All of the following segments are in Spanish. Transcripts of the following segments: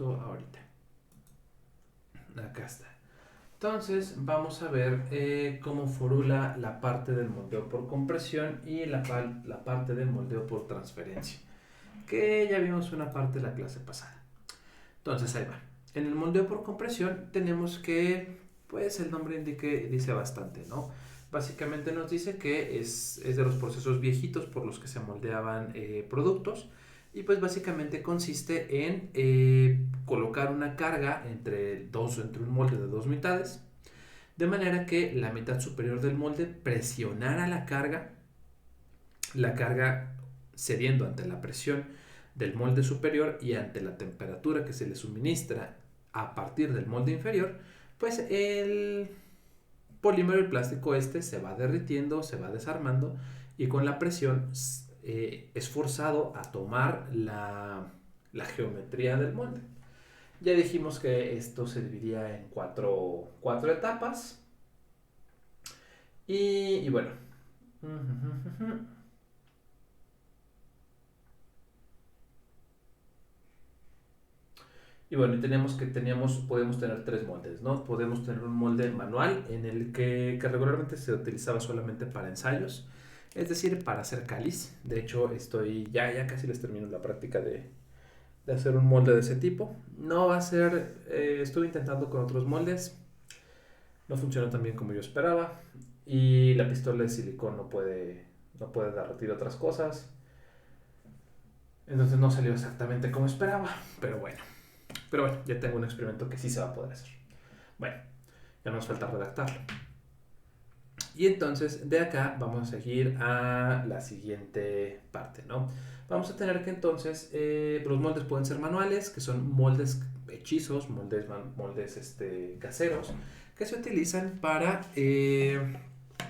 justo ahorita. Acá está. Entonces vamos a ver cómo formula la parte del moldeo por compresión y la parte del moldeo por transferencia, que ya vimos una parte de la clase pasada. Entonces ahí va. En el moldeo por compresión tenemos que, pues el nombre dice bastante, ¿no? Básicamente nos dice que es de los procesos viejitos por los que se moldeaban productos, y pues básicamente consiste en colocar una carga entre un molde de dos mitades, de manera que la mitad superior del molde presionara la carga cediendo ante la presión del molde superior y ante la temperatura que se le suministra a partir del molde inferior, pues el polímero, el plástico se va derritiendo, se va desarmando, y con la presión es forzado a tomar la geometría del molde. Ya dijimos que esto se dividía en cuatro etapas. Y bueno. Y bueno, podemos tener tres moldes, ¿no? Podemos tener un molde manual en el que regularmente se utilizaba solamente para ensayos, es decir, para hacer cáliz. De hecho, ya casi les termino la práctica de hacer un molde de ese tipo. No va a ser, estuve intentando con otros moldes, no funcionó tan bien como yo esperaba, y la pistola de silicón no puede derretir otras cosas, entonces no salió exactamente como esperaba, pero bueno, ya tengo un experimento que sí se va a poder hacer. Bueno, ya nos falta redactarlo. Y entonces de acá vamos a seguir a la siguiente parte, ¿no? Vamos a tener que entonces, los moldes pueden ser manuales, que son moldes hechizos, moldes caseros, que se utilizan para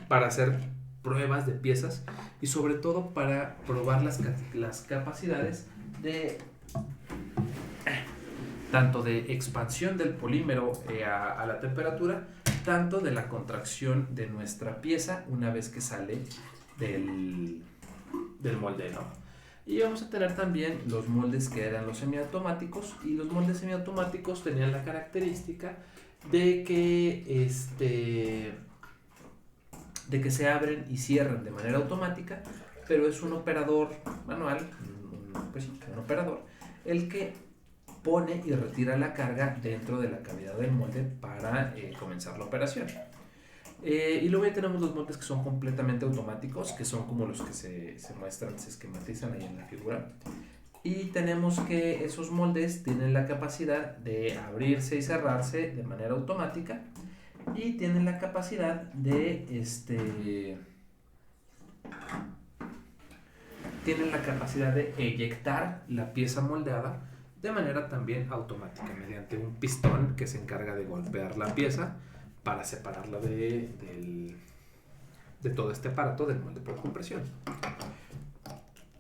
hacer pruebas de piezas, y sobre todo para probar las capacidades de tanto de expansión del polímero a la temperatura, tanto de la contracción de nuestra pieza una vez que sale del molde, ¿no? Y vamos a tener también los moldes que eran los semiautomáticos, y los moldes semiautomáticos tenían la característica de que se abren y cierran de manera automática, pero es un operador manual, pues sí, un operador, el que pone y retira la carga dentro de la cavidad del molde para comenzar la operación. Y luego ya tenemos los moldes que son completamente automáticos, que son como los que se muestran, se esquematizan ahí en la figura. Y tenemos que esos moldes tienen la capacidad de abrirse y cerrarse de manera automática, y tienen la capacidad de eyectar la pieza moldeada de manera también automática, mediante un pistón que se encarga de golpear la pieza para separarla de todo este aparato del molde por compresión.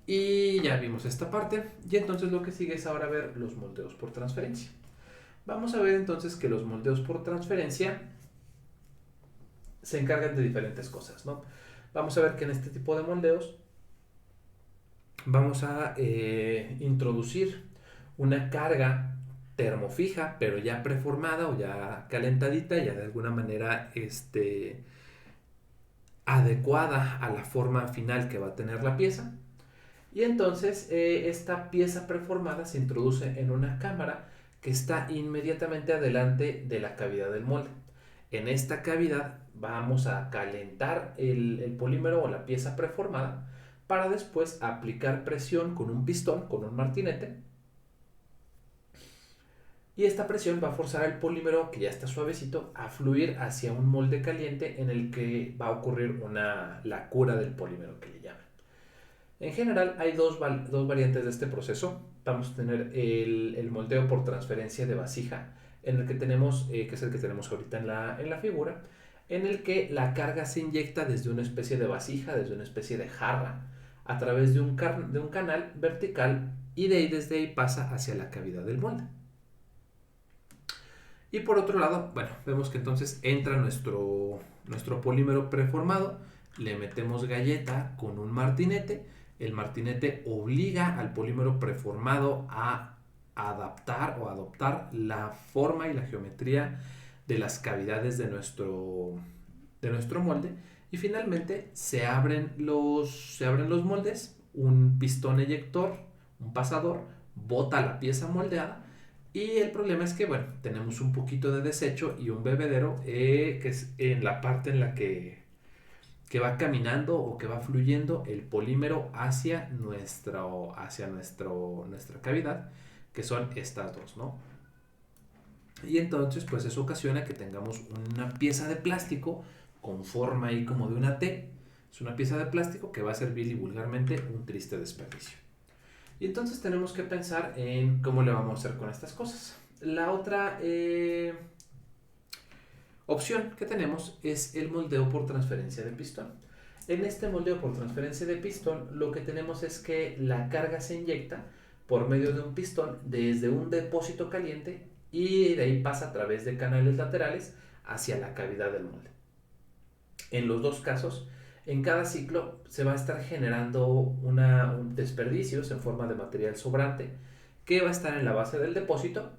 Y ya vimos esta parte, y entonces lo que sigue es ahora ver los moldeos por transferencia. Vamos a ver entonces que los moldeos por transferencia se encargan de diferentes cosas, ¿no? Vamos a ver que en este tipo de moldeos vamos a introducir una carga termofija, pero ya preformada o ya calentadita, ya de alguna manera adecuada a la forma final que va a tener la pieza. Y entonces esta pieza preformada se introduce en una cámara que está inmediatamente adelante de la cavidad del molde. En esta cavidad vamos a calentar el polímero o la pieza preformada, para después aplicar presión con un pistón, con un martinete, y esta presión va a forzar al polímero, que ya está suavecito, a fluir hacia un molde caliente en el que va a ocurrir la cura del polímero, que le llaman. En general hay dos variantes de este proceso. Vamos a tener el moldeo por transferencia de vasija, en el que tenemos, que es el que tenemos ahorita en la figura, en el que la carga se inyecta desde una especie de vasija, desde una especie de jarra, a través de un canal vertical, y desde ahí pasa hacia la cavidad del molde. Y por otro lado, bueno, vemos que entonces entra nuestro polímero preformado, le metemos galleta con un martinete, el martinete obliga al polímero preformado a adaptar o adoptar la forma y la geometría de las cavidades de nuestro molde. Y finalmente se abren los moldes, un pistón eyector, un pasador, bota la pieza moldeada. Y el problema es que, bueno, tenemos un poquito de desecho y un bebedero que es en la parte en la que va caminando o que va fluyendo el polímero nuestra cavidad, que son estas dos, ¿no? Y entonces, pues eso ocasiona que tengamos una pieza de plástico con forma ahí como de una T. Es una pieza de plástico que va a servir y vulgarmente un triste desperdicio. Y entonces tenemos que pensar en cómo le vamos a hacer con estas cosas. La otra opción que tenemos es el moldeo por transferencia de pistón. En este moldeo por transferencia de pistón, lo que tenemos es que la carga se inyecta por medio de un pistón desde un depósito caliente y de ahí pasa a través de canales laterales hacia la cavidad del molde. En los dos casos, en cada ciclo se va a estar generando un desperdicios en forma de material sobrante que va a estar en la base del depósito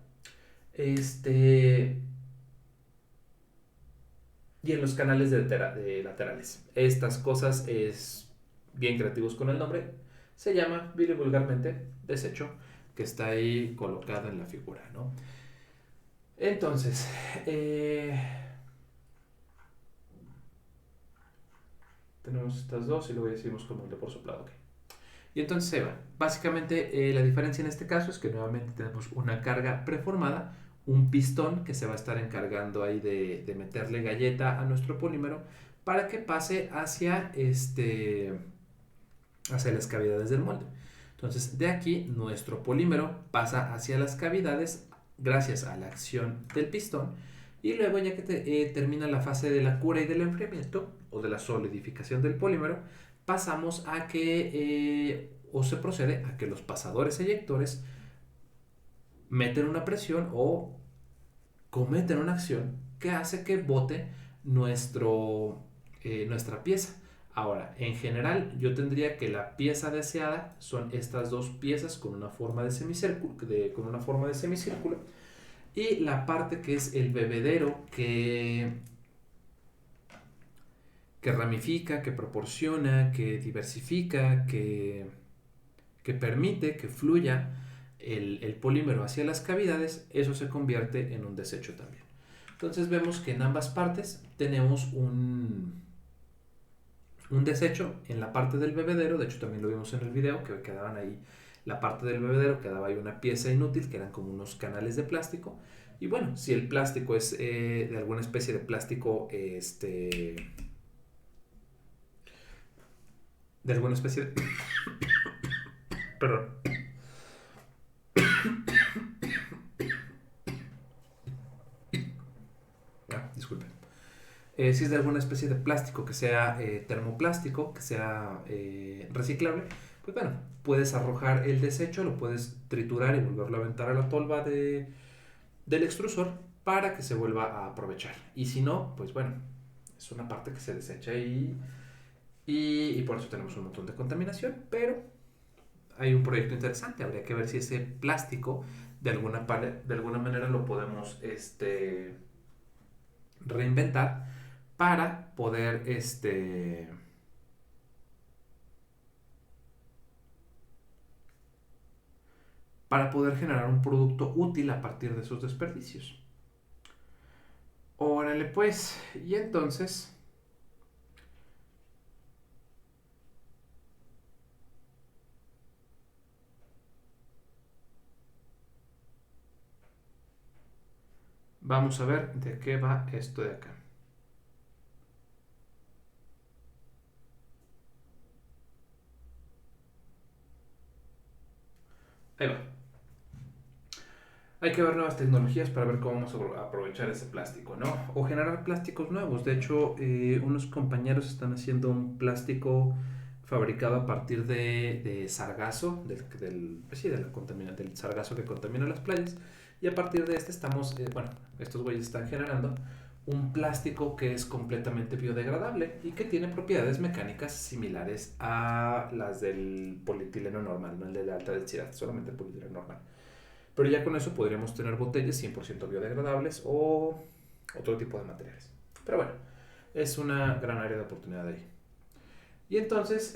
y en los canales de laterales. Estas cosas es bien creativos con el nombre. Se llama vulgarmente desecho, que está ahí colocada en la figura, ¿no? Entonces, tenemos estas dos y luego ya seguimos con el de por soplado. Okay. Y entonces se va. Básicamente la diferencia en este caso es que nuevamente tenemos una carga preformada, un pistón que se va a estar encargando ahí de meterle galleta a nuestro polímero para que pase hacia las cavidades del molde. Entonces de aquí nuestro polímero pasa hacia las cavidades gracias a la acción del pistón y luego ya que termina la fase de la cura y del enfriamiento o de la solidificación del polímero, pasamos a que o se procede a que los pasadores eyectores meten una presión o cometen una acción que hace que bote nuestra pieza. Ahora, en general, yo tendría que la pieza deseada son estas dos piezas con una forma de semicírculo, y la parte que es el bebedero que ramifica, que proporciona, que diversifica, que permite que fluya el polímero hacia las cavidades, eso se convierte en un desecho también. Entonces vemos que en ambas partes tenemos un desecho en la parte del bebedero. De hecho también lo vimos en el video, que quedaban ahí la parte del bebedero, quedaba ahí una pieza inútil que eran como unos canales de plástico. Y bueno, si el plástico es de alguna especie de plástico, de alguna especie de... Perdón. Disculpen. Si es de alguna especie de plástico que sea termoplástico, que sea reciclable, pues bueno, puedes arrojar el desecho, lo puedes triturar y volverlo a aventar a la tolva del extrusor para que se vuelva a aprovechar. Y si no, pues bueno, es una parte que se desecha y por eso tenemos un montón de contaminación, pero hay un proyecto interesante. Habría que ver si ese plástico de alguna manera lo podemos reinventar para poder generar un producto útil a partir de esos desperdicios. Órale pues, y entonces vamos a ver de qué va esto de acá. Ahí va. Hay que ver nuevas tecnologías para ver cómo vamos a aprovechar ese plástico, ¿no? O generar plásticos nuevos. De hecho, unos compañeros están haciendo un plástico fabricado a partir de sargazo, del sargazo que contamina las playas. Y a partir de estos güeyes están generando un plástico que es completamente biodegradable y que tiene propiedades mecánicas similares a las del polietileno normal, no el de la alta densidad, solamente el polietileno normal. Pero ya con eso podríamos tener botellas 100% biodegradables o otro tipo de materiales. Pero bueno, es una gran área de oportunidad ahí. Y entonces,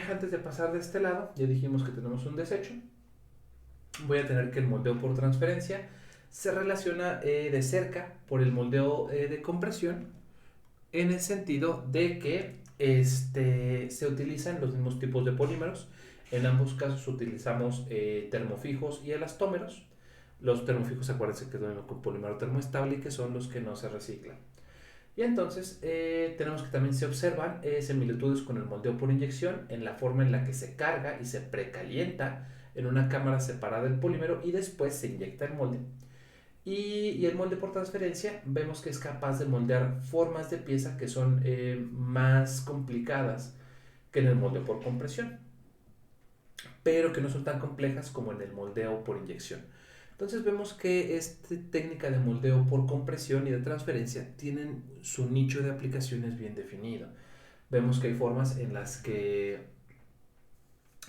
antes de pasar de este lado, ya dijimos que tenemos un desecho. Voy a tener que el moldeo por transferencia se relaciona de cerca por el moldeo de compresión, en el sentido de que se utilizan los mismos tipos de polímeros. En ambos casos utilizamos termofijos y elastómeros. Los termofijos, acuérdense que es lo mismo que un polímero termoestable y que son los que no se reciclan. Y entonces tenemos que también se observan similitudes con el moldeo por inyección en la forma en la que se carga y se precalienta en una cámara separada el polímero y después se inyecta el molde. Y el molde por transferencia vemos que es capaz de moldear formas de pieza que son más complicadas que en el moldeo por compresión, pero que no son tan complejas como en el moldeo por inyección. Entonces vemos que esta técnica de moldeo por compresión y de transferencia tienen su nicho de aplicaciones bien definido. Vemos que hay formas en las que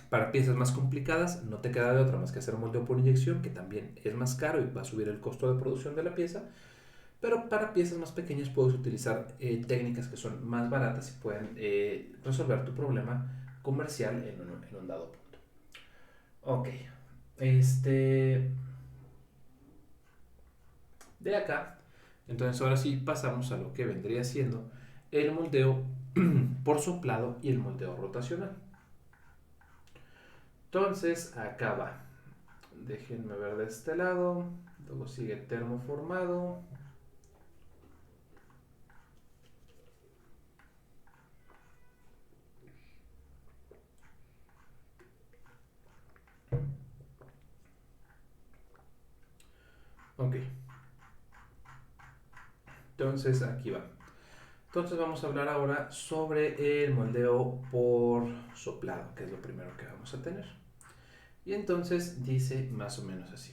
para piezas más complicadas no te queda de otra más que hacer moldeo por inyección, que también es más caro y va a subir el costo de producción de la pieza. Pero para piezas más pequeñas puedes utilizar técnicas que son más baratas y pueden resolver tu problema comercial en un dado punto. Ok, de acá, entonces ahora sí pasamos a lo que vendría siendo el moldeo por soplado y el moldeo rotacional. Entonces acá va. Déjenme ver de este lado. Luego sigue termoformado. Ok. Entonces aquí va. Entonces vamos a hablar ahora sobre el moldeo por soplado, que es lo primero que vamos a tener. Y entonces dice más o menos así.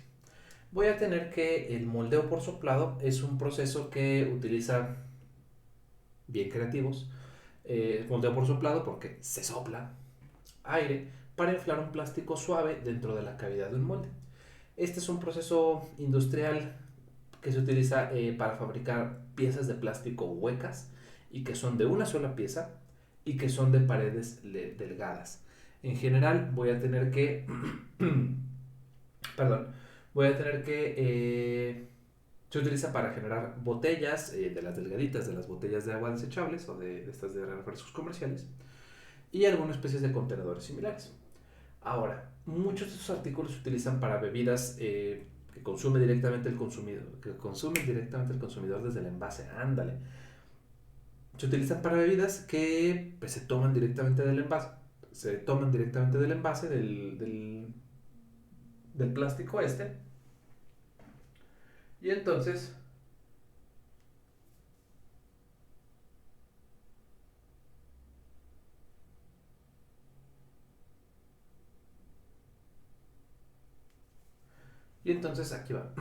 Voy a tener que el moldeo por soplado es un proceso que utiliza, bien creativos, moldeo por soplado porque se sopla aire para inflar un plástico suave dentro de la cavidad de un molde. Este es un proceso industrial que se utiliza para fabricar piezas de plástico huecas y que son de una sola pieza y que son de paredes delgadas. En general voy a tener que, perdón, voy a tener que, se utiliza para generar botellas de las delgaditas, de las botellas de agua desechables o de estas de refrescos comerciales y algunas especies de contenedores similares. Ahora, muchos de estos artículos se utilizan para bebidas que consume directamente el consumidor, que consume directamente el consumidor desde el envase. Ándale. Se utilizan para bebidas que pues, se toman directamente del envase. Se toman directamente del envase del plástico este. Y entonces, aquí va.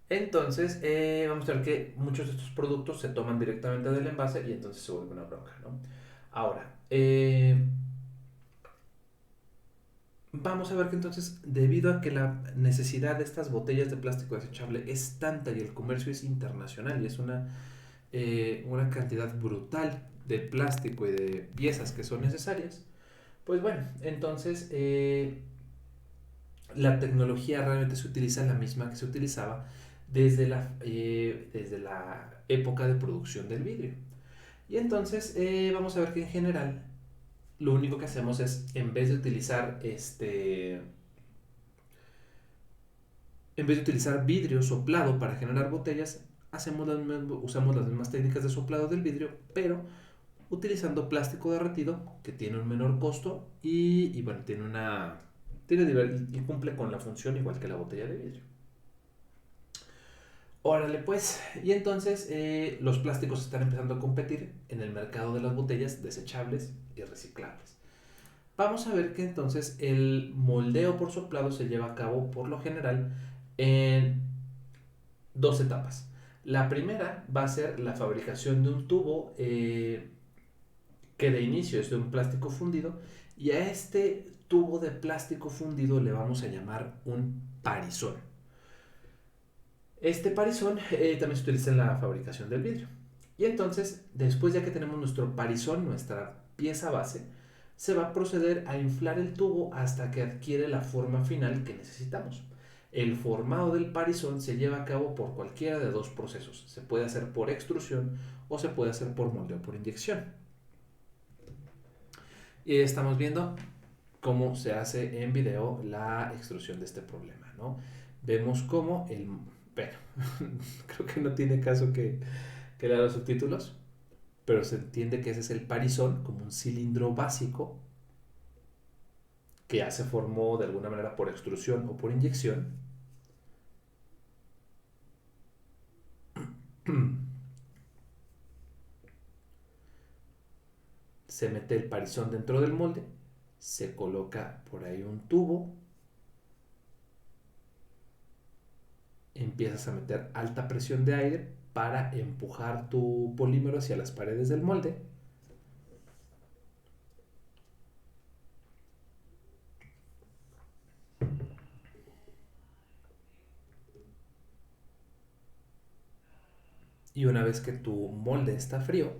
Entonces, vamos a ver que muchos de estos productos se toman directamente del envase y entonces se vuelve una bronca, ¿no? Ahora, vamos a ver que entonces, debido a que la necesidad de estas botellas de plástico desechable es tanta y el comercio es internacional y es una cantidad brutal de plástico y de piezas que son necesarias, pues bueno, entonces la tecnología realmente se utiliza la misma que se utilizaba desde la época de producción del vidrio. Y entonces vamos a ver que en general lo único que hacemos es, en vez de utilizar vidrio soplado para generar botellas, usamos las mismas técnicas de soplado del vidrio, pero utilizando plástico derretido que tiene un menor costo y bueno, y cumple con la función igual que la botella de vidrio. Órale pues, y entonces los plásticos están empezando a competir en el mercado de las botellas desechables y reciclables. Vamos a ver que entonces el moldeo por soplado se lleva a cabo por lo general en dos etapas. La primera va a ser la fabricación de un tubo que de inicio es de un plástico fundido y a este tubo de plástico fundido le vamos a llamar un parizón. Este parizón también se utiliza en la fabricación del vidrio. Y entonces, después ya que tenemos nuestro parizón, nuestra pieza base, se va a proceder a inflar el tubo hasta que adquiere la forma final que necesitamos. El formado del parizón se lleva a cabo por cualquiera de dos procesos. Se puede hacer por extrusión o se puede hacer por moldeo por inyección. Y estamos viendo cómo se hace en video la extrusión de este problema, ¿no? Vemos cómo el... Bueno, creo que no tiene caso que lea los subtítulos, pero se entiende que ese es el parizón como un cilindro básico que ya se formó de alguna manera por extrusión o por inyección. Se mete el parizón dentro del molde, se coloca por ahí un tubo, empiezas a meter alta presión de aire para empujar tu polímero hacia las paredes del molde. Y una vez que tu molde está frío,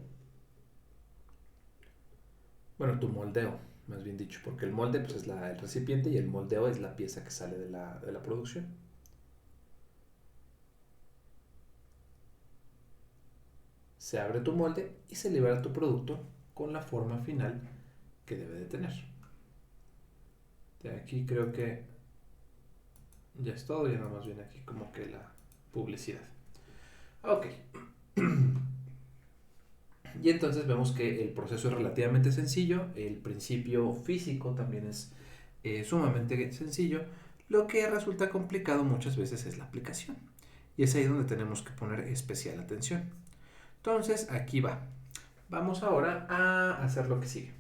bueno, tu moldeo, más bien dicho, porque el molde pues, es el recipiente y el moldeo es la pieza que sale de la producción. Se abre tu molde y se libera tu producto con la forma final que debe de tener. De aquí creo que ya es todo, ya nada más viene aquí como que la publicidad. Ok. Y entonces vemos que el proceso es relativamente sencillo, el principio físico también es sumamente sencillo, lo que resulta complicado muchas veces es la aplicación. Y es ahí donde tenemos que poner especial atención. Entonces, aquí va. Vamos ahora a hacer lo que sigue.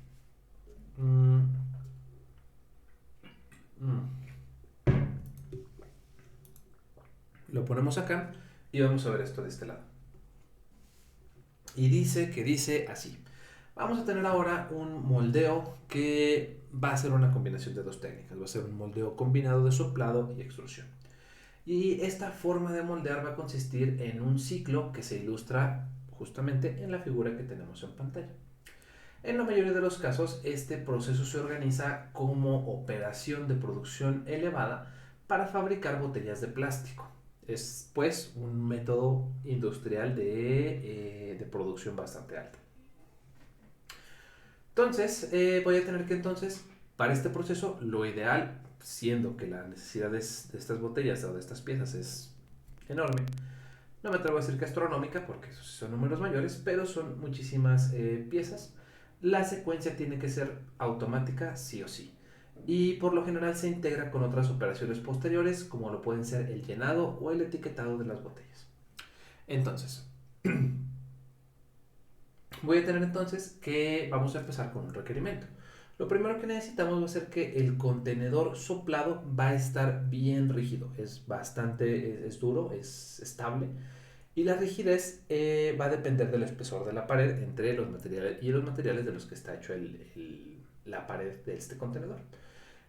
Lo ponemos acá y vamos a ver esto de este lado. Y dice así. Vamos a tener ahora un moldeo que va a ser una combinación de dos técnicas. Va a ser un moldeo combinado de soplado y extrusión. Y esta forma de moldear va a consistir en un ciclo que se ilustra justamente en la figura que tenemos en pantalla. En la mayoría de los casos, este proceso se organiza como operación de producción elevada para fabricar botellas de plástico. Es pues un método industrial de producción bastante alta. Entonces, voy a tener que para este proceso, lo ideal, siendo que la necesidad de estas botellas o de estas piezas es enorme, no me atrevo a decir que astronómica porque esos son números mayores, pero son muchísimas piezas. La secuencia tiene que ser automática sí o sí. Y por lo general se integra con otras operaciones posteriores como lo pueden ser el llenado o el etiquetado de las botellas. Entonces, voy a tener entonces que vamos a empezar con un requerimiento. Lo primero que necesitamos va a ser que el contenedor soplado va a estar bien rígido. Es bastante, es duro, es estable. Y la rigidez va a depender del espesor de la pared entre los materiales y los materiales de los que está hecho la pared de este contenedor.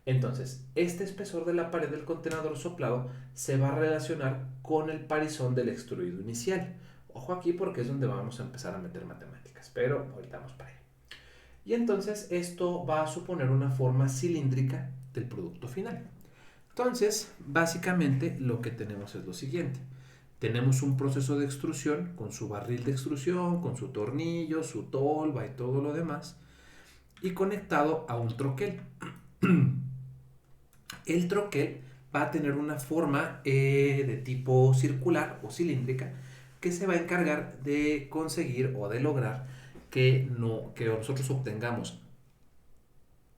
Entonces, este espesor de la pared del contenedor soplado se va a relacionar con el parizón del extruido inicial. Ojo aquí porque es donde vamos a empezar a meter matemáticas, pero ahorita vamos para allá. Y entonces esto va a suponer una forma cilíndrica del producto final. Entonces, básicamente lo que tenemos es lo siguiente. Tenemos un proceso de extrusión con su barril de extrusión, con su tornillo, su tolva y todo lo demás, y conectado a un troquel. El troquel va a tener una forma de tipo circular o cilíndrica que se va a encargar de conseguir o de lograr que nosotros obtengamos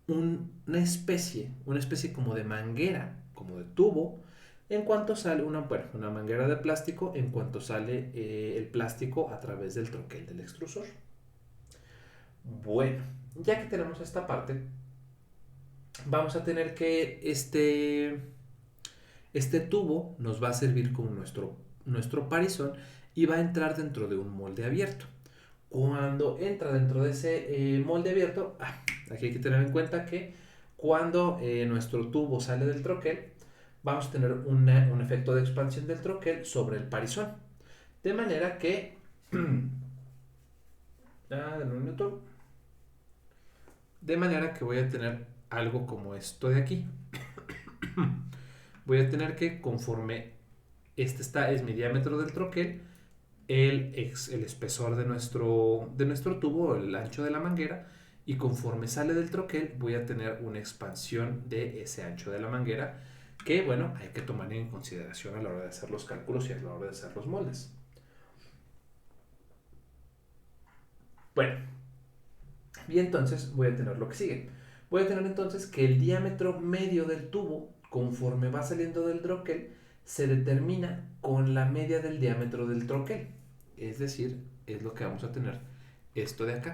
una especie como de manguera, como de tubo, en cuanto sale una manguera de plástico, en cuanto sale el plástico a través del troquel del extrusor. Bueno, ya que tenemos esta parte, vamos a tener que este tubo nos va a servir como nuestro parizón y va a entrar dentro de un molde abierto. Cuando entra dentro de ese molde abierto, aquí hay que tener en cuenta que cuando nuestro tubo sale del troquel, vamos a tener un efecto de expansión del troquel sobre el parizón. De manera que... dame un minuto. De manera que voy a tener algo como esto de aquí. Voy a tener que, conforme es mi diámetro del troquel, el espesor de nuestro tubo, el ancho de la manguera, y conforme sale del troquel voy a tener una expansión de ese ancho de la manguera que, bueno, hay que tomar en consideración a la hora de hacer los cálculos y a la hora de hacer los moldes. Bueno, y entonces voy a tener lo que sigue. Voy a tener entonces que el diámetro medio del tubo, conforme va saliendo del troquel, se determina con la media del diámetro del troquel. Es decir, es lo que vamos a tener esto de acá.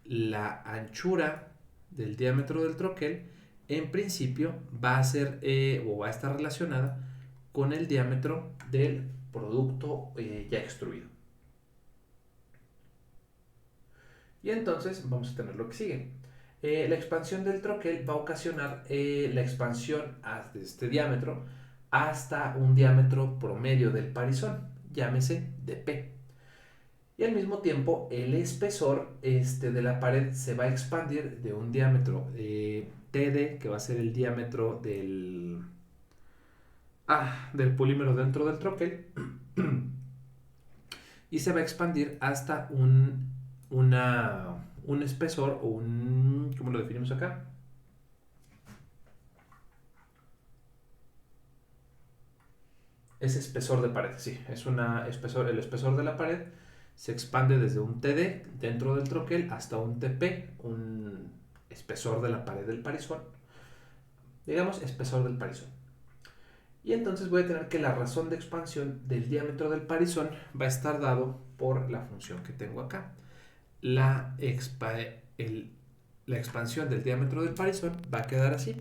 La anchura del diámetro del troquel, en principio, va a ser o va a estar relacionada con el diámetro del producto ya extruido. Y entonces vamos a tener lo que sigue. La expansión del troquel va a ocasionar la expansión de este diámetro hasta un diámetro promedio del parizón, llámese de P. Y al mismo tiempo el espesor de la pared se va a expandir de un diámetro TD, que va a ser el diámetro del polímero dentro del troquel, y se va a expandir hasta un espesor o ¿cómo lo definimos acá? Es espesor de pared, sí, es el espesor de la pared se expande desde un TD dentro del troquel hasta un TP, un espesor de la pared del parizón, digamos espesor del parizón. Y entonces voy a tener que la razón de expansión del diámetro del parizón va a estar dado por la función que tengo acá. La expansión del diámetro del parizón va a quedar así.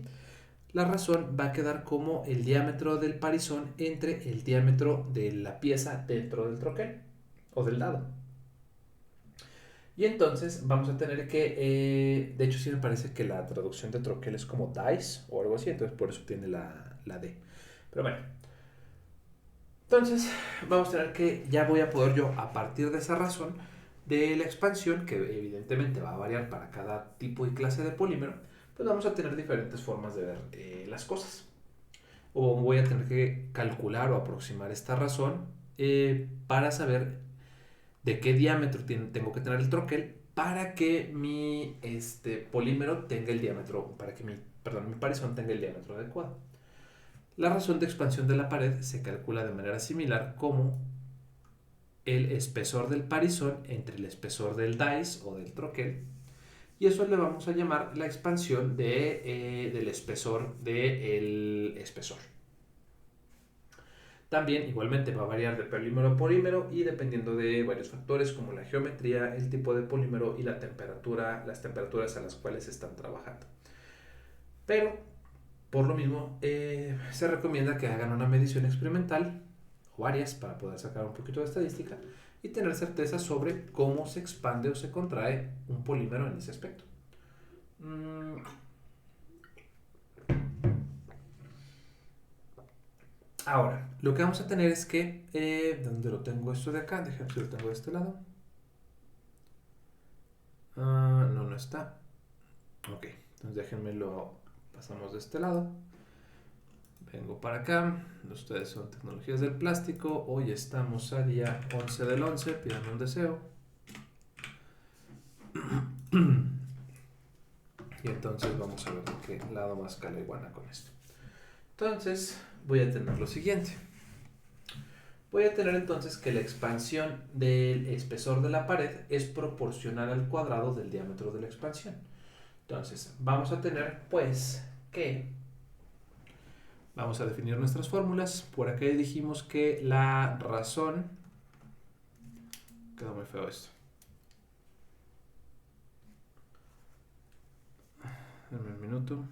La razón va a quedar como el diámetro del parizón entre el diámetro de la pieza dentro del troquel o del dado. Y entonces vamos a tener que, de hecho sí me parece que la traducción de troquel es como dice o algo así, entonces por eso tiene la D. Pero bueno, entonces vamos a tener que, ya voy a poder yo, a partir de esa razón de la expansión, que evidentemente va a variar para cada tipo y clase de polímero, pues vamos a tener diferentes formas de ver las cosas. O voy a tener que calcular o aproximar esta razón para saber de qué diámetro tengo que tener el troquel para que mi polímero tenga el diámetro, para que mi parizón tenga el diámetro adecuado. La razón de expansión de la pared se calcula de manera similar como el espesor del parizón entre el espesor del dice o del troquel, y eso le vamos a llamar la expansión del espesor del espesor. También igualmente va a variar de polímero a polímero y dependiendo de varios factores como la geometría, el tipo de polímero y la temperatura, las temperaturas a las cuales se están trabajando. Pero por lo mismo se recomienda que hagan una medición experimental o varias para poder sacar un poquito de estadística y tener certeza sobre cómo se expande o se contrae un polímero en ese aspecto. Ahora, lo que vamos a tener es que, ¿dónde lo tengo esto de acá? Déjame ver si lo tengo de este lado. No, no está. Ok, entonces déjenme lo pasamos de este lado. Vengo para acá. Ustedes son tecnologías del plástico. Hoy estamos a día 11 del 11. Pidan un deseo. Y entonces vamos a ver de qué lado más cala iguana con esto. Entonces voy a tener lo siguiente. Voy a tener entonces que la expansión del espesor de la pared es proporcional al cuadrado del diámetro de la expansión. Entonces vamos a tener pues que vamos a definir nuestras fórmulas. Por acá dijimos que la razón... Quedó muy feo esto. Dame un minuto.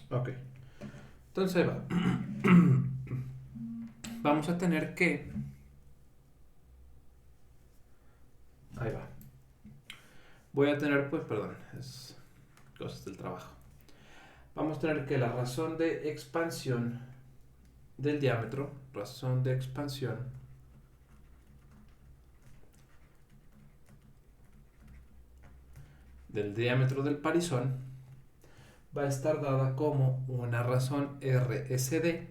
Ok. Entonces ahí va. Vamos a tener que... Ahí va. Voy a tener, pues, perdón, es cosas del trabajo. Vamos a tener que la razón de expansión del diámetro, razón de expansión del diámetro del parizón va a estar dada como una razón RSD,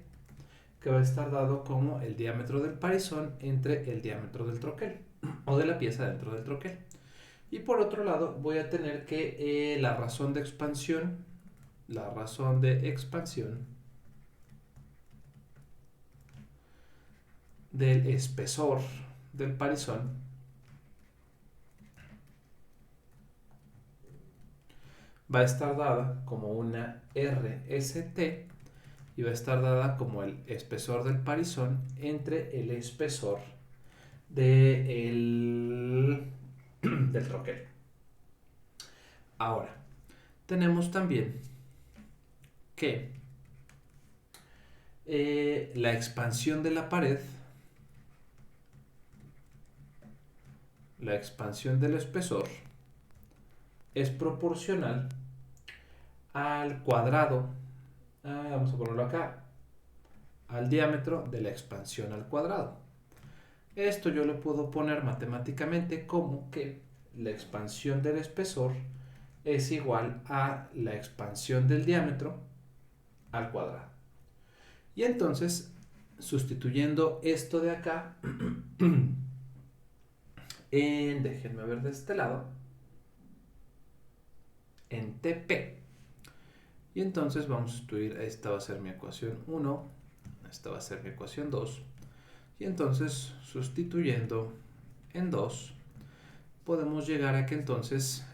que va a estar dado como el diámetro del parizón entre el diámetro del troquel o de la pieza dentro del troquel. Y por otro lado voy a tener que la razón de expansión del espesor del parizón va a estar dada como una RST y va a estar dada como el espesor del parizón entre el espesor del troquel. Ahora, tenemos también que la expansión de la pared, la expansión del espesor, es proporcional al cuadrado, vamos a ponerlo acá, al diámetro de la expansión al cuadrado. Esto yo lo puedo poner matemáticamente como que la expansión del espesor es igual a la expansión del diámetro al cuadrado. Y entonces, sustituyendo esto de acá, déjenme ver de este lado, en TP. Y entonces vamos a sustituir, esta va a ser mi ecuación 1, esta va a ser mi ecuación 2. Y entonces, sustituyendo en 2, podemos llegar a que entonces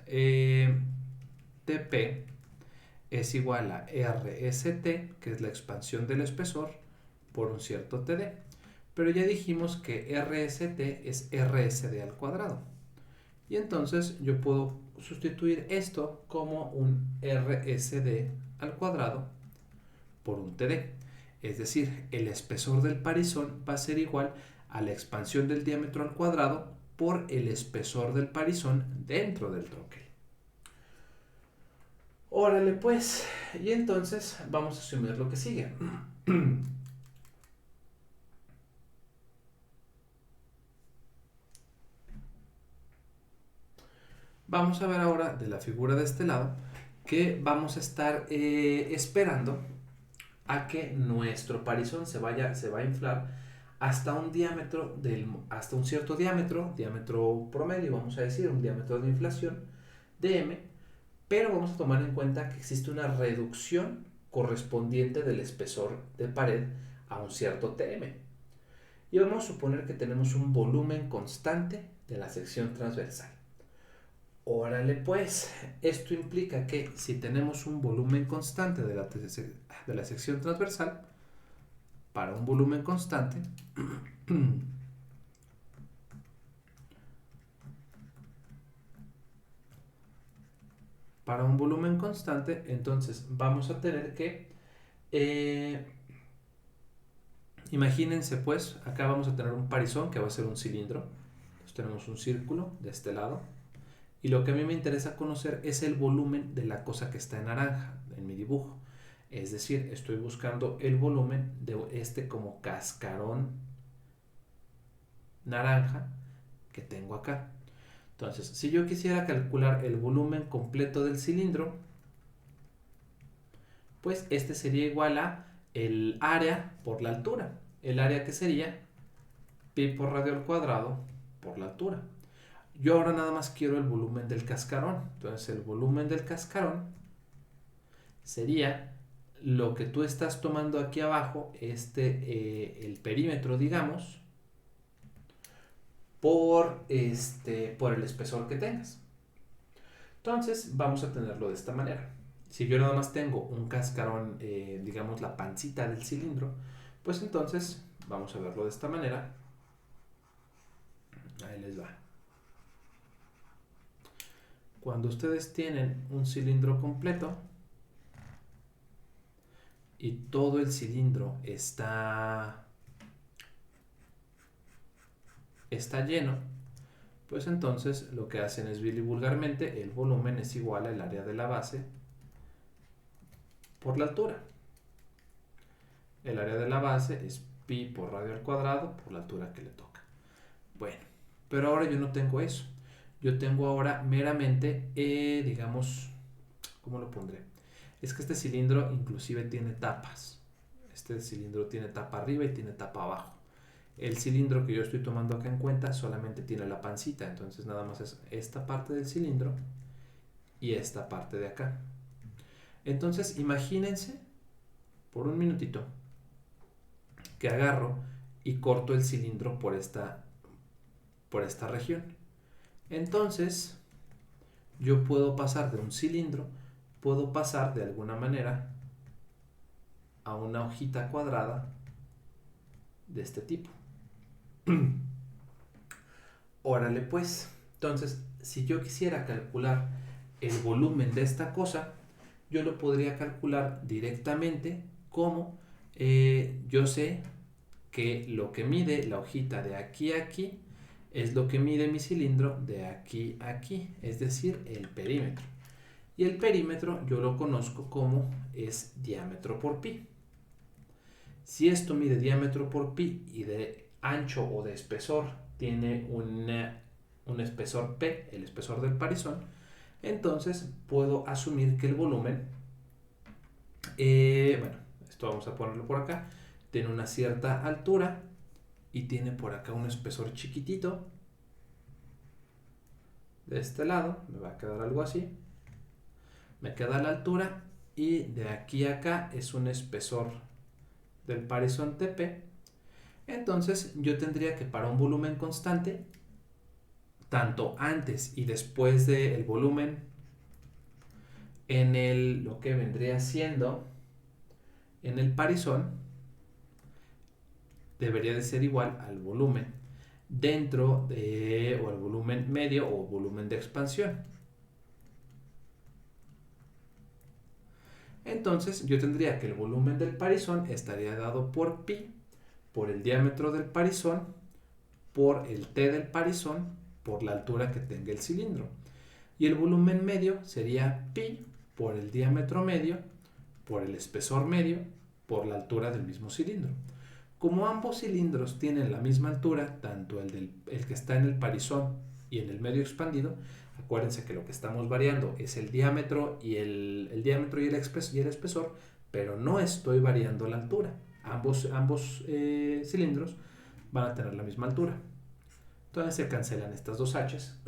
TP es igual a RST, que es la expansión del espesor, por un cierto TD. Pero ya dijimos que RST es RSD al cuadrado. Y entonces yo puedo sustituir esto como un RSD al cuadrado por un TD. Es decir, el espesor del parizón va a ser igual a la expansión del diámetro al cuadrado por el espesor del parizón dentro del troquel. Órale pues, y entonces vamos a asumir lo que sigue. Vamos a ver ahora de la figura de este lado que vamos a estar esperando a que nuestro parizón se va a inflar hasta un diámetro hasta un cierto diámetro promedio, vamos a decir, un diámetro de inflación de m, pero vamos a tomar en cuenta que existe una reducción correspondiente del espesor de pared a un cierto tm. Y vamos a suponer que tenemos un volumen constante de la sección transversal. Órale pues, esto implica que si tenemos un volumen constante de la sección transversal, para un volumen constante, entonces vamos a tener que, imagínense pues, acá vamos a tener un parizón que va a ser un cilindro, entonces tenemos un círculo de este lado, y lo que a mí me interesa conocer es el volumen de la cosa que está en naranja en mi dibujo. Es decir, estoy buscando el volumen de este como cascarón naranja que tengo acá. Entonces, si yo quisiera calcular el volumen completo del cilindro, pues este sería igual a el área por la altura. El área que sería pi por radio al cuadrado por la altura. Yo ahora nada más quiero el volumen del cascarón. Entonces el volumen del cascarón sería lo que tú estás tomando aquí abajo, el perímetro, digamos, por el espesor que tengas. Entonces vamos a tenerlo de esta manera. Si yo nada más tengo un cascarón, digamos la pancita del cilindro, pues entonces vamos a verlo de esta manera. Ahí les va. Cuando ustedes tienen un cilindro completo y todo el cilindro está lleno, pues entonces lo que hacen es vulgarmente el volumen es igual al área de la base por la altura. El área de la base es pi por radio al cuadrado por la altura que le toca. Bueno, pero ahora yo no tengo eso. Yo tengo ahora meramente, digamos, ¿cómo lo pondré? Es que este cilindro inclusive tiene tapas. Este cilindro tiene tapa arriba y tiene tapa abajo. El cilindro que yo estoy tomando acá en cuenta solamente tiene la pancita, entonces nada más es esta parte del cilindro y esta parte de acá. Entonces imagínense por un minutito que agarro y corto el cilindro por esta región. Entonces yo puedo pasar de un cilindro, puedo pasar de alguna manera a una hojita cuadrada de este tipo. Órale pues, entonces si yo quisiera calcular el volumen de esta cosa, yo lo podría calcular directamente como yo sé que lo que mide la hojita de aquí a aquí es lo que mide mi cilindro de aquí a aquí, es decir, el perímetro. Y el perímetro yo lo conozco como es diámetro por pi. Si esto mide diámetro por pi y de ancho o de espesor tiene un espesor P, el espesor del parizón, entonces puedo asumir que el volumen, bueno, esto vamos a ponerlo por acá, tiene una cierta altura y tiene por acá un espesor chiquitito. De este lado me va a quedar algo así. Me queda la altura y de aquí a acá es un espesor del parizón TP. Entonces yo tendría que para un volumen constante, tanto antes y después del volumen en lo que vendría siendo en el parizón, debería de ser igual al volumen dentro de, o al volumen medio o volumen de expansión. Entonces yo tendría que el volumen del parizón estaría dado por pi, por el diámetro del parizón, por el t del parizón, por la altura que tenga el cilindro. Y el volumen medio sería pi por el diámetro medio, por el espesor medio, por la altura del mismo cilindro. Como ambos cilindros tienen la misma altura, tanto el que está en el parizón y en el medio expandido, acuérdense que lo que estamos variando es el diámetro y el diámetro y el espesor, pero no estoy variando la altura. Ambos cilindros van a tener la misma altura. Entonces se cancelan estas dos h's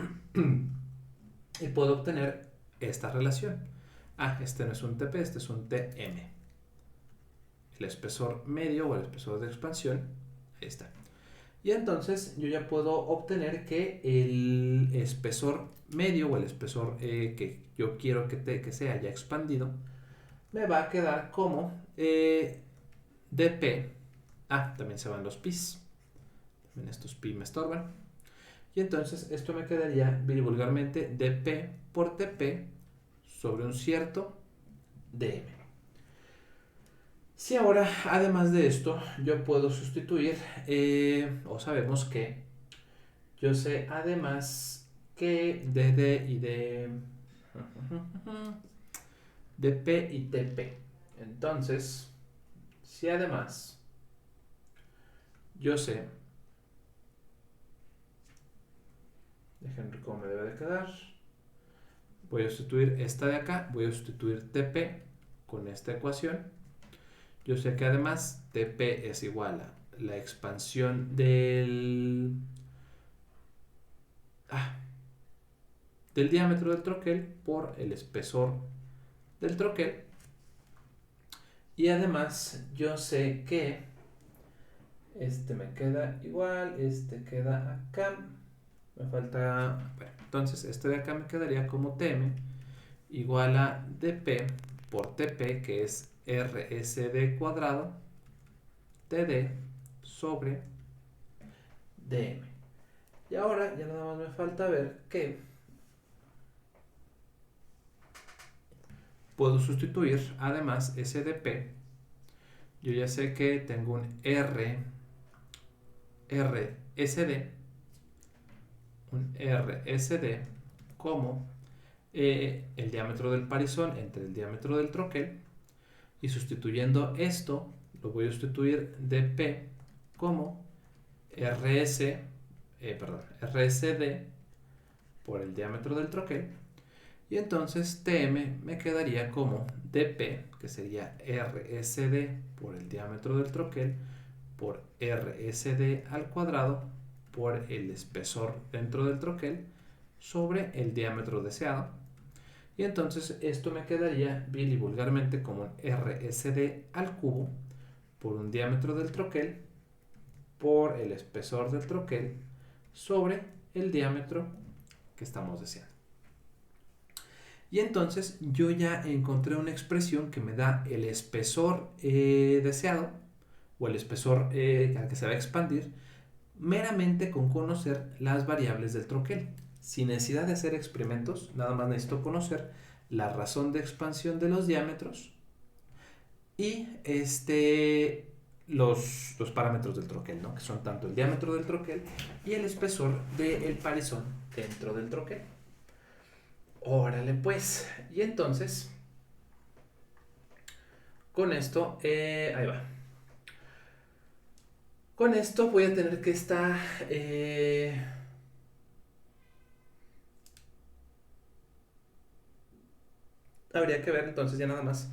y puedo obtener esta relación. Este no es un TP, este es un TM. El espesor medio o el espesor de expansión, ahí está. Y entonces yo ya puedo obtener que el espesor medio o el espesor que yo quiero que sea ya expandido me va a quedar como dp. También se van los pis. También estos pi me estorban. Y entonces esto me quedaría vulgarmente dp por tp sobre un cierto dm. Si ahora, además de esto, yo puedo sustituir, o sabemos que yo sé además que dd y de P y TP. Entonces, si además yo sé, déjenme ver cómo me debe de quedar, voy a sustituir esta de acá, voy a sustituir TP con esta ecuación. Yo sé que además TP es igual a la expansión del diámetro del troquel por el espesor del troquel. Y además yo sé que este me queda igual, este queda acá. Me falta, bueno, entonces este de acá me quedaría como Tm igual a dp por tp, que es rsd cuadrado td sobre dm. Y ahora ya nada más me falta ver que puedo sustituir además ese dp yo ya sé que tengo un RSD como el diámetro del parizón entre el diámetro del troquel, y sustituyendo esto lo voy a sustituir dP como RSD por el diámetro del troquel, y entonces Tm me quedaría como dP, que sería RSD por el diámetro del troquel por RSD al cuadrado por el espesor dentro del troquel sobre el diámetro deseado. Y entonces esto me quedaría bien y vulgarmente como un RSD al cubo por un diámetro del troquel por el espesor del troquel sobre el diámetro que estamos deseando. Y entonces yo ya encontré una expresión que me da el espesor deseado o el espesor al que se va a expandir meramente con conocer las variables del troquel. Sin necesidad de hacer experimentos, nada más necesito conocer la razón de expansión de los diámetros y los parámetros del troquel, ¿no? Que son tanto el diámetro del troquel y el espesor del parizón dentro del troquel. Órale pues, y entonces con esto, ahí va. Con esto voy a tener que estar habría que ver entonces ya nada más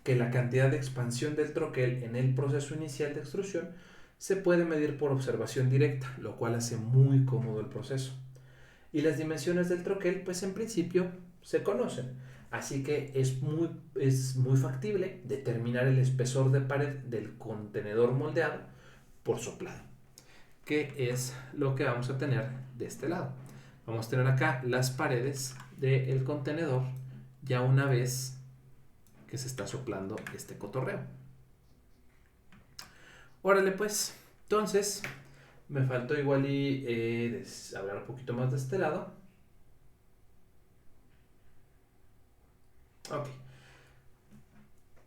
que la cantidad de expansión del troquel en el proceso inicial de extrusión se puede medir por observación directa, lo cual hace muy cómodo el proceso. Y las dimensiones del troquel, pues en principio se conocen, así que es muy factible determinar el espesor de pared del contenedor moldeado por soplado, que es lo que vamos a tener de este lado. Vamos a tener acá las paredes del contenedor ya una vez que se está soplando este cotorreo. Órale pues, entonces me faltó igual hablar un poquito más de este lado. Ok.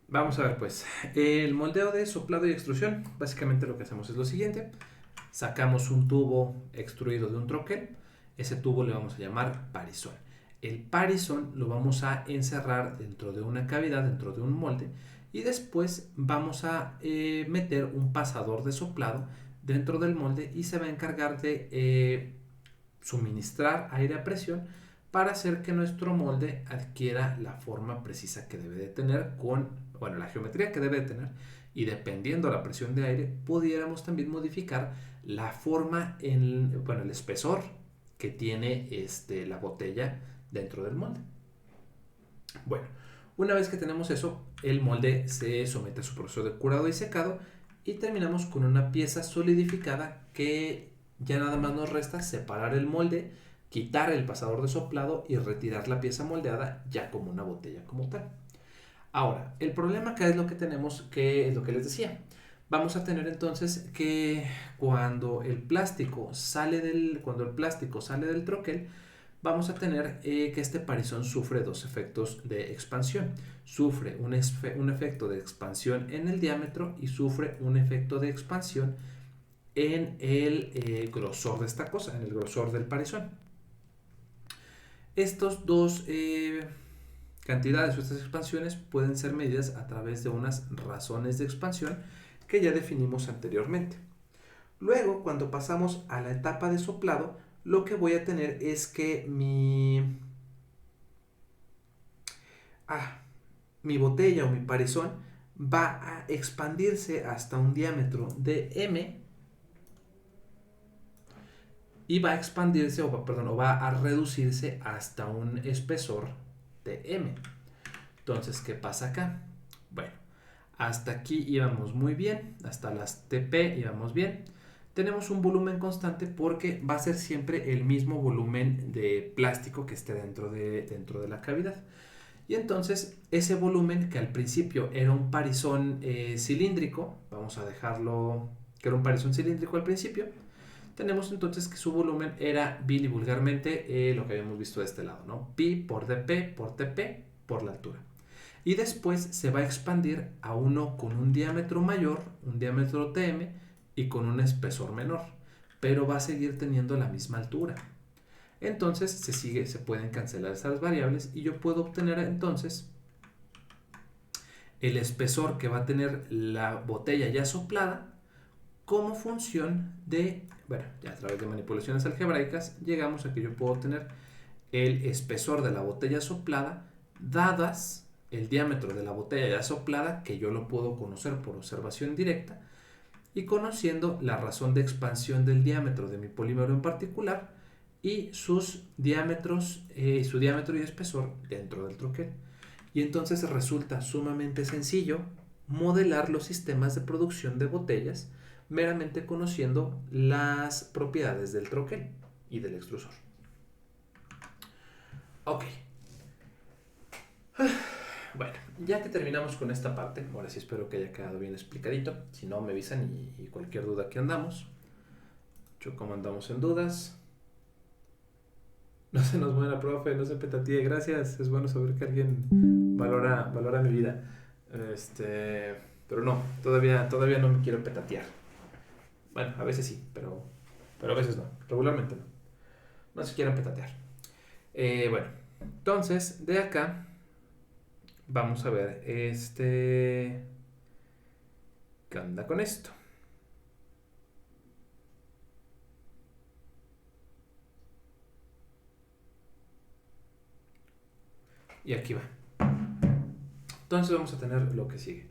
Vamos a ver pues, el moldeo de soplado y extrusión, básicamente lo que hacemos es lo siguiente. Sacamos un tubo extruido de un troquel, ese tubo le vamos a llamar parizón. El parizón lo vamos a encerrar dentro de una cavidad, dentro de un molde, y después vamos a meter un pasador de soplado dentro del molde y se va a encargar de suministrar aire a presión para hacer que nuestro molde adquiera la forma precisa que debe de tener la geometría que debe de tener, y dependiendo de la presión de aire pudiéramos también modificar la forma, el espesor que tiene la botella dentro del molde. Bueno, una vez que tenemos eso, el molde se somete a su proceso de curado y secado y terminamos con una pieza solidificada que ya nada más nos resta separar el molde, quitar el pasador de soplado y retirar la pieza moldeada ya como una botella como tal. Ahora, el problema acá es lo que tenemos, que es lo que les decía. Vamos a tener entonces que cuando el plástico sale del troquel, vamos a tener que este parizón sufre dos efectos de expansión. Sufre un efecto de expansión en el diámetro y sufre un efecto de expansión en el grosor de esta cosa, en el grosor del parizón. Estos dos cantidades o estas expansiones pueden ser medidas a través de unas razones de expansión que ya definimos anteriormente. Luego, cuando pasamos a la etapa de soplado, lo que voy a tener es que mi botella o mi parizón va a expandirse hasta un diámetro de M y va a expandirse o va a reducirse hasta un espesor de M. Entonces, ¿qué pasa acá? Bueno, hasta aquí íbamos muy bien, hasta las TP íbamos bien. Tenemos un volumen constante porque va a ser siempre el mismo volumen de plástico que esté dentro de la cavidad. Y entonces ese volumen, que al principio era un parizón cilíndrico, vamos a dejarlo que era un parizón cilíndrico al principio, tenemos entonces que su volumen era vil y vulgarmente lo que habíamos visto de este lado, ¿no? Pi por dP por TP por la altura. y después se va a expandir a uno con un diámetro mayor, un diámetro TM, y con un espesor menor, pero va a seguir teniendo la misma altura. Entonces se pueden cancelar esas variables y yo puedo obtener entonces el espesor que va a tener la botella ya soplada como función de, bueno, ya a través de manipulaciones algebraicas llegamos a que yo puedo obtener el espesor de la botella soplada dadas el diámetro de la botella ya soplada, que yo lo puedo conocer por observación directa, y conociendo la razón de expansión del diámetro de mi polímero en particular y sus diámetros, su diámetro y espesor dentro del troquel. Y entonces resulta sumamente sencillo modelar los sistemas de producción de botellas meramente conociendo las propiedades del troquel y del extrusor. Ok. Bueno, ya que terminamos con esta parte, ahora sí espero que haya quedado bien explicadito. Si no, me avisan y cualquier duda que andamos. Yo como andamos en dudas. No se nos muera, profe, no se petatee, gracias. Es bueno saber que alguien valora mi vida. Pero no, todavía no me quiero petatear. Bueno, a veces sí, pero a veces no. Regularmente no. No se quieren petatear. Bueno, entonces de acá vamos a ver ¿qué onda con esto? Y aquí va. Entonces vamos a tener lo que sigue.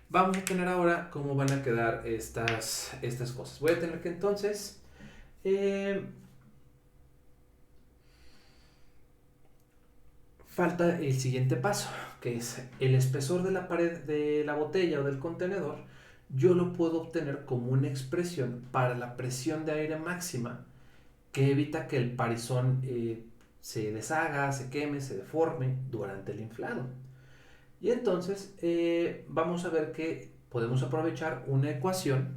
Vamos a tener ahora cómo van a quedar estas cosas. Voy a tener que entonces falta el siguiente paso, que es el espesor de la pared de la botella o del contenedor. Yo lo puedo obtener como una expresión para la presión de aire máxima que evita que el parizón se deshaga, se queme, se deforme durante el inflado. Y entonces vamos a ver que podemos aprovechar una ecuación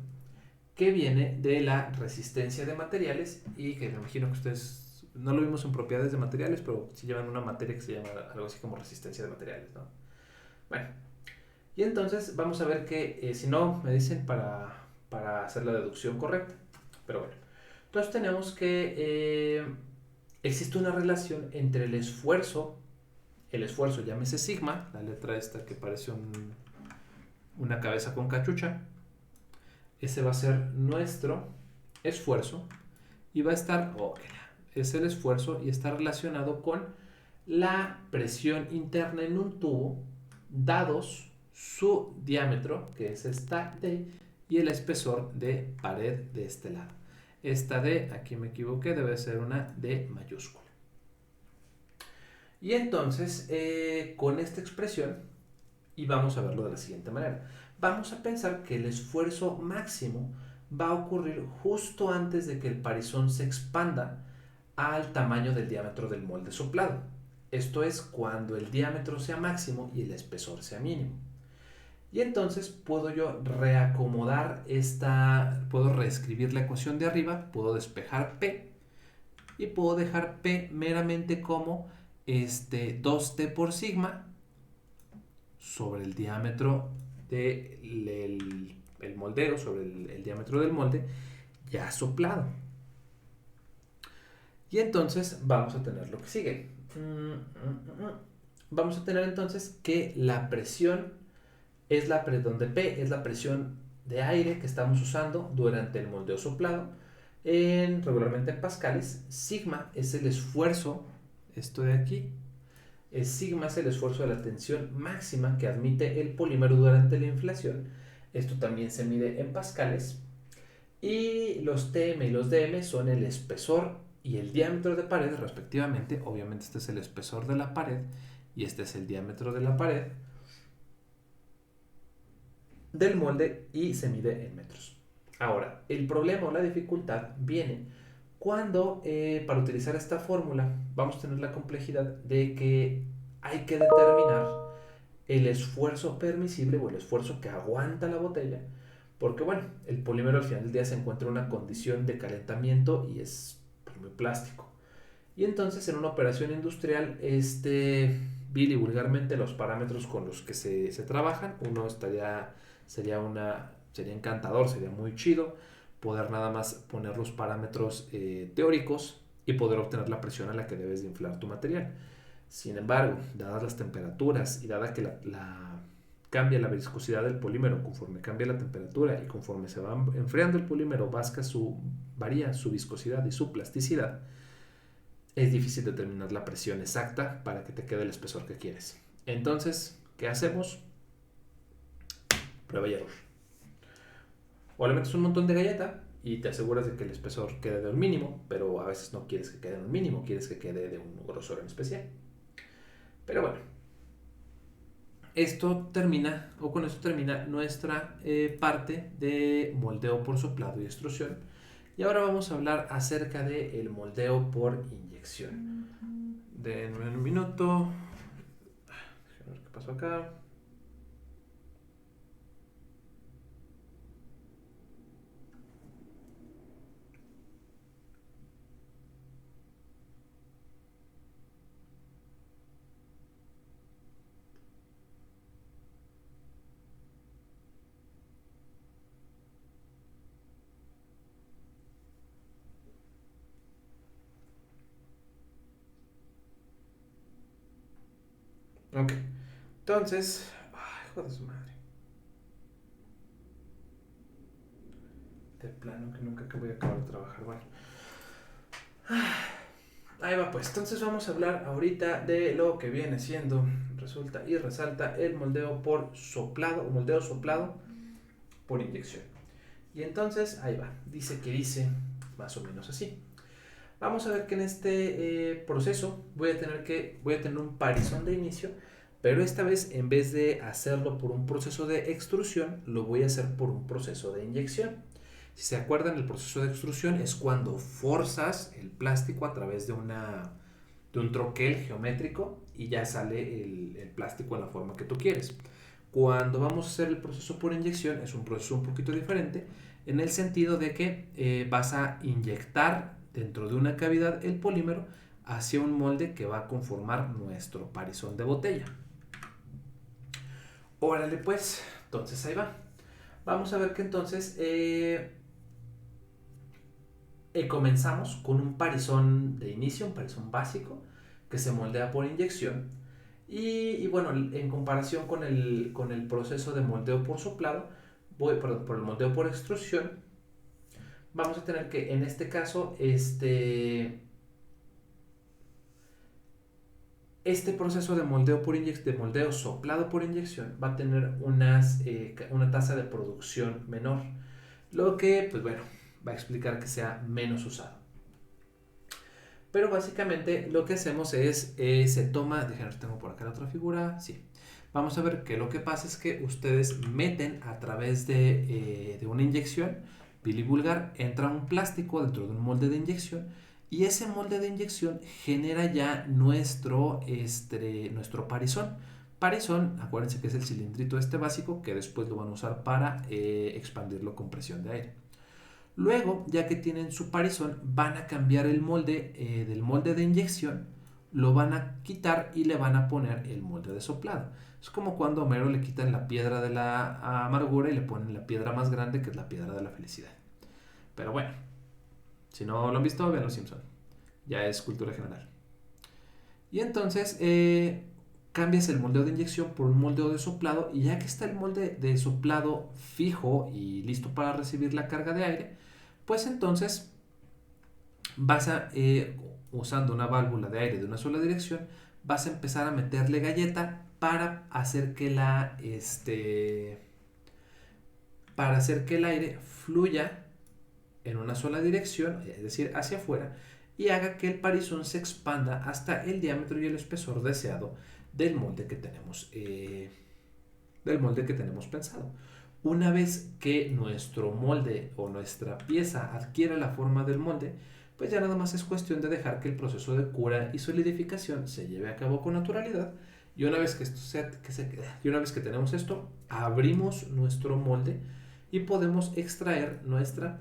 que viene de la resistencia de materiales y que me imagino que ustedes no lo vimos en propiedades de materiales, pero sí llevan una materia que se llama algo así como resistencia de materiales, ¿no? Bueno, y entonces vamos a ver que si no, me dicen para hacer la deducción correcta, pero bueno. Entonces tenemos que existe una relación entre el esfuerzo llámese sigma, la letra esta que parece una cabeza con cachucha, ese va a ser nuestro esfuerzo y va a estar, es el esfuerzo y está relacionado con la presión interna en un tubo, dados su diámetro, que es esta D, y el espesor de pared de este lado. Esta D, aquí me equivoqué, debe ser una D mayúscula. Y entonces, con esta expresión, y vamos a verlo de la siguiente manera. Vamos a pensar que el esfuerzo máximo va a ocurrir justo antes de que el parizón se expanda al tamaño del diámetro del molde soplado. Esto es cuando el diámetro sea máximo y el espesor sea mínimo. Y entonces puedo yo reacomodar puedo reescribir la ecuación de arriba, puedo despejar P y puedo dejar P meramente como 2T por sigma sobre el diámetro del moldeo, sobre el diámetro del molde ya soplado. Y entonces vamos a tener lo que sigue. Vamos a tener entonces que la presión es donde P es la presión de aire que estamos usando durante el moldeo soplado, regularmente en pascales. Sigma es el esfuerzo, esto de aquí, sigma es el esfuerzo de la tensión máxima que admite el polímero durante la inflación. Esto también se mide en pascales. Y los Tm y los Dm son el espesor y el diámetro de pared respectivamente. Obviamente este es el espesor de la pared y este es el diámetro de la pared del molde y se mide en metros. Ahora, el problema o la dificultad viene cuando para utilizar esta fórmula vamos a tener la complejidad de que hay que determinar el esfuerzo permisible o el esfuerzo que aguanta la botella, porque bueno, el polímero al final del día se encuentra en una condición de calentamiento y es muy plástico. Y entonces en una operación industrial, vil y vulgarmente los parámetros con los que se trabajan, sería encantador, sería muy chido poder nada más poner los parámetros teóricos y poder obtener la presión a la que debes de inflar tu material. Sin embargo, dadas las temperaturas y dada que cambia la viscosidad del polímero conforme cambia la temperatura y conforme se va enfriando el polímero, varía su viscosidad y su plasticidad, es difícil determinar la presión exacta para que te quede el espesor que quieres. Entonces, ¿qué hacemos? Prueba y error. O le metes un montón de galleta y te aseguras de que el espesor quede de un mínimo, pero a veces no quieres que quede de un mínimo, quieres que quede de un grosor en especial. Pero bueno, con esto termina nuestra parte de moldeo por soplado y extrusión. Y ahora vamos a hablar acerca del moldeo por inyección. Denme un minuto. Déjenme ver qué pasó acá. Ok. Entonces, hijo de su madre. De plano que nunca voy a acabar de trabajar. Bueno. Ahí va pues. Entonces vamos a hablar ahorita de lo que viene siendo, resulta y resalta, el moldeo por soplado, o moldeo soplado por inyección. Y entonces, ahí va. Dice más o menos así. Vamos a ver que en este proceso voy a tener un parizón de inicio, pero esta vez en vez de hacerlo por un proceso de extrusión, lo voy a hacer por un proceso de inyección. Si se acuerdan, el proceso de extrusión es cuando forzas el plástico a través de un troquel geométrico y ya sale el plástico en la forma que tú quieres. Cuando vamos a hacer el proceso por inyección es un proceso un poquito diferente, en el sentido de que vas a inyectar dentro de una cavidad el polímero hacia un molde que va a conformar nuestro parizón de botella. Órale pues, entonces ahí va. Vamos a ver que entonces comenzamos con un parizón de inicio, un parizón básico que se moldea por inyección. Y bueno, en comparación con el proceso de moldeo por soplado, por el moldeo por extrusión, vamos a tener que en este caso, este proceso de moldeo soplado por inyección va a tener una tasa de producción menor, lo que, pues bueno, va a explicar que sea menos usado. Pero básicamente lo que hacemos es, se toma, déjenme ver, tengo por acá la otra figura, sí. Vamos a ver que lo que pasa es que ustedes meten a través de una inyección bilivulgar, entra un plástico dentro de un molde de inyección y ese molde de inyección genera ya nuestro parizón. Parizón, acuérdense que es el cilindrito básico que después lo van a usar para expandirlo con presión de aire. Luego, ya que tienen su parizón, van a cambiar el molde del molde de inyección, lo van a quitar y le van a poner el molde de soplado. Es como cuando a Homero le quitan la piedra de la amargura y le ponen la piedra más grande, que es la piedra de la felicidad. Pero bueno, si no lo han visto, vean Los Simpson. Ya es cultura general. Y entonces cambias el moldeo de inyección por un moldeo de soplado, y ya que está el molde de soplado fijo y listo para recibir la carga de aire, pues entonces vas a, usando una válvula de aire de una sola dirección, vas a empezar a meterle galleta para hacer que para hacer que el aire fluya en una sola dirección, es decir, hacia afuera, y haga que el parizón se expanda hasta el diámetro y el espesor deseado del molde que tenemos pensado. Una vez que nuestro molde o nuestra pieza adquiere la forma del molde, pues ya nada más es cuestión de dejar que el proceso de cura y solidificación se lleve a cabo con naturalidad. Y una vez que tenemos esto, abrimos nuestro molde y podemos extraer nuestra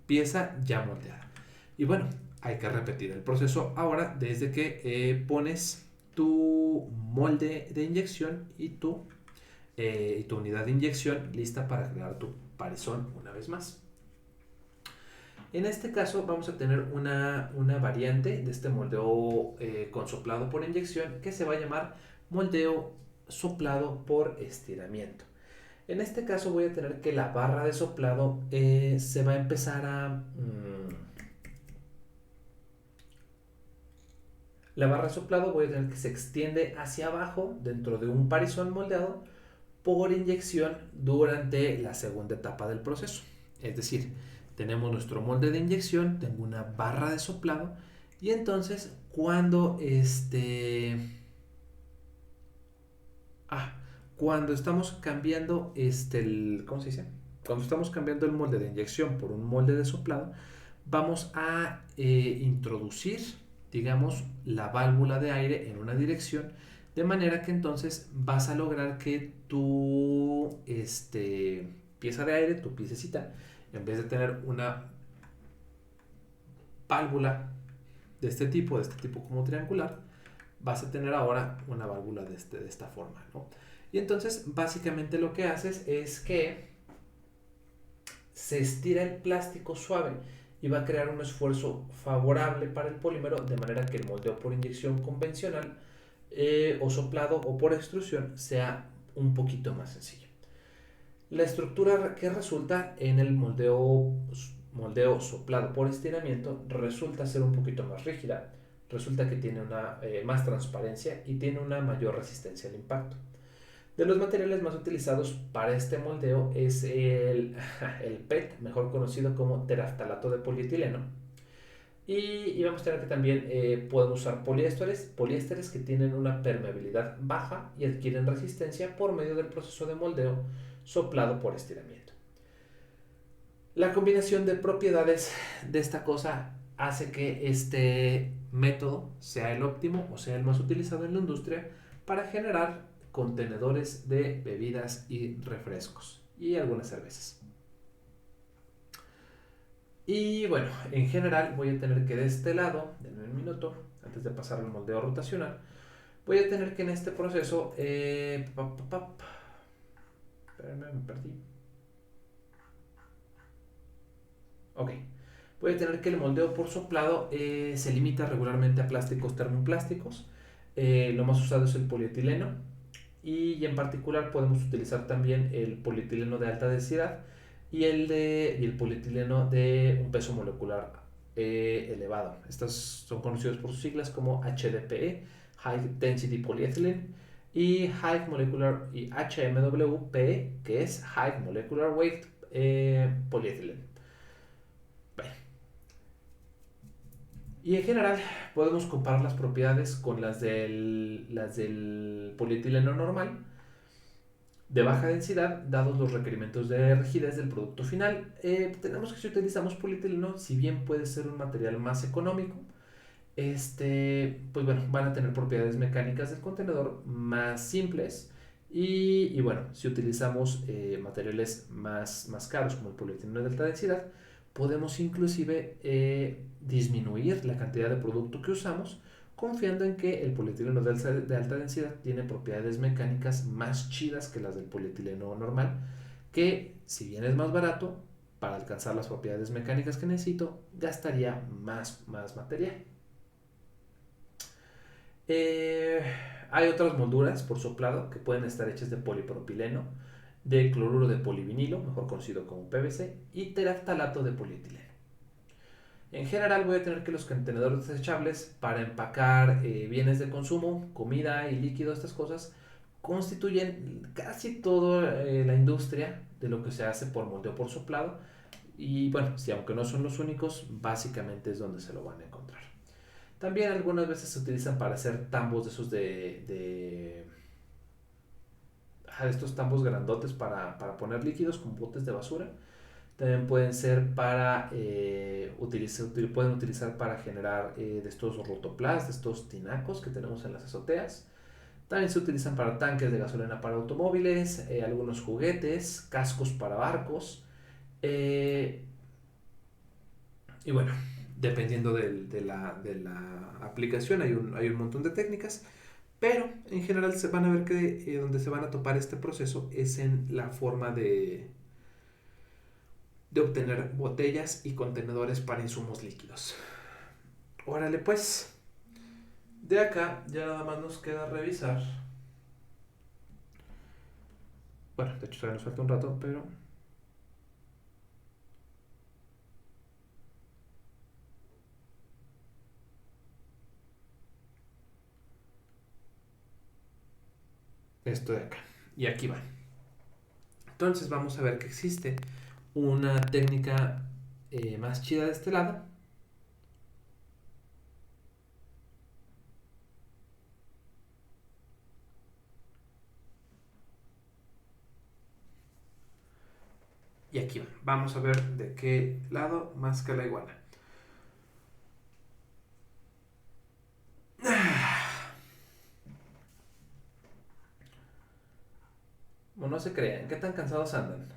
pieza ya moldeada. Y bueno, hay que repetir el proceso ahora desde que pones tu molde de inyección y tu unidad de inyección lista para crear tu parizón una vez más. En este caso vamos a tener una variante de este moldeo con soplado por inyección que se va a llamar moldeo soplado por estiramiento. En este caso voy a tener que la barra de soplado se va a empezar a... la barra de soplado voy a tener que se extiende hacia abajo dentro de un parizón moldeado por inyección durante la segunda etapa del proceso. Es decir, tenemos nuestro molde de inyección, tengo una barra de soplado y entonces cuando cuando estamos cambiando ¿cómo se dice? Cuando estamos cambiando el molde de inyección por un molde de soplado, vamos a introducir, digamos, la válvula de aire en una dirección, de manera que entonces vas a lograr que tu pieza de aire, tu piececita, en vez de tener una válvula de este tipo como triangular, vas a tener ahora una válvula de esta forma, ¿no? Y entonces básicamente lo que haces es que se estira el plástico suave y va a crear un esfuerzo favorable para el polímero, de manera que el moldeo por inyección convencional o soplado o por extrusión sea un poquito más sencillo. La estructura que resulta en el moldeo soplado por estiramiento resulta ser un poquito más rígida, resulta que tiene más transparencia y tiene una mayor resistencia al impacto. De los materiales más utilizados para este moldeo es el PET, mejor conocido como teraftalato de polietileno. Y vamos a tener que también pueden usar poliésteres que tienen una permeabilidad baja y adquieren resistencia por medio del proceso de moldeo soplado por estiramiento. La combinación de propiedades de esta cosa hace que este método sea el óptimo o sea el más utilizado en la industria para generar contenedores de bebidas y refrescos y algunas cervezas. Y bueno, en general voy a tener que de este lado, denme un minuto, antes de pasar al moldeo rotacional, voy a tener que en este proceso, espérenme, me perdí. Ok, voy a tener que el moldeo por soplado se limita regularmente a plásticos termoplásticos. Lo más usado es el polietileno y en particular podemos utilizar también el polietileno de alta densidad y el polietileno de un peso molecular elevado. Estos son conocidos por sus siglas como HDPE, High Density Polyethylene, y High Molecular y HMWPE, que es High Molecular Weight Polyethylene. Bueno, y en general podemos comparar las propiedades con las del polietileno normal de baja densidad, dados los requerimientos de rigidez del producto final. Tenemos que si utilizamos polietileno, si bien puede ser un material más económico, pues bueno, van a tener propiedades mecánicas del contenedor más simples. Y bueno, si utilizamos materiales más caros como el polietileno de alta densidad, podemos inclusive disminuir la cantidad de producto que usamos, confiando en que el polietileno de alta densidad tiene propiedades mecánicas más chidas que las del polietileno normal, que si bien es más barato, para alcanzar las propiedades mecánicas que necesito, gastaría más material. Eh, Hay otras molduras por soplado que pueden estar hechas de polipropileno, de cloruro de polivinilo, mejor conocido como PVC, y teraftalato de polietileno. En general voy a tener que los contenedores desechables para empacar bienes de consumo, comida y líquido, estas cosas, constituyen casi toda la industria de lo que se hace por moldeo por soplado. Y bueno, si aunque no son los únicos, básicamente es donde se lo van a encontrar. También algunas veces se utilizan para hacer tambos de esos de estos tambos grandotes para poner líquidos con botes de basura. También pueden ser para pueden utilizar para generar de estos rotoplas, de estos tinacos que tenemos en las azoteas. También se utilizan para tanques de gasolina para automóviles, algunos juguetes, cascos para barcos. Y bueno, dependiendo de la aplicación, hay un montón de técnicas, pero en general se van a ver que donde se van a topar este proceso es en la forma de obtener botellas y contenedores para insumos líquidos. Órale pues, de acá ya nada más nos queda revisar. Bueno, de hecho todavía nos falta un rato, pero esto de acá. Y aquí va. Entonces vamos a ver que existe una técnica más chida de este lado. Y aquí va. Vamos a ver de qué lado más que la iguana. Bueno, no se crean. ¿Qué tan cansados andan?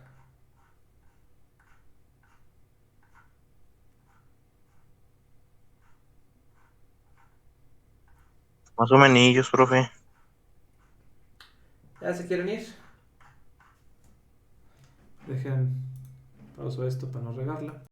Más o menos, profe. ¿Ya se quieren ir? Dejen pauso esto para no regarla.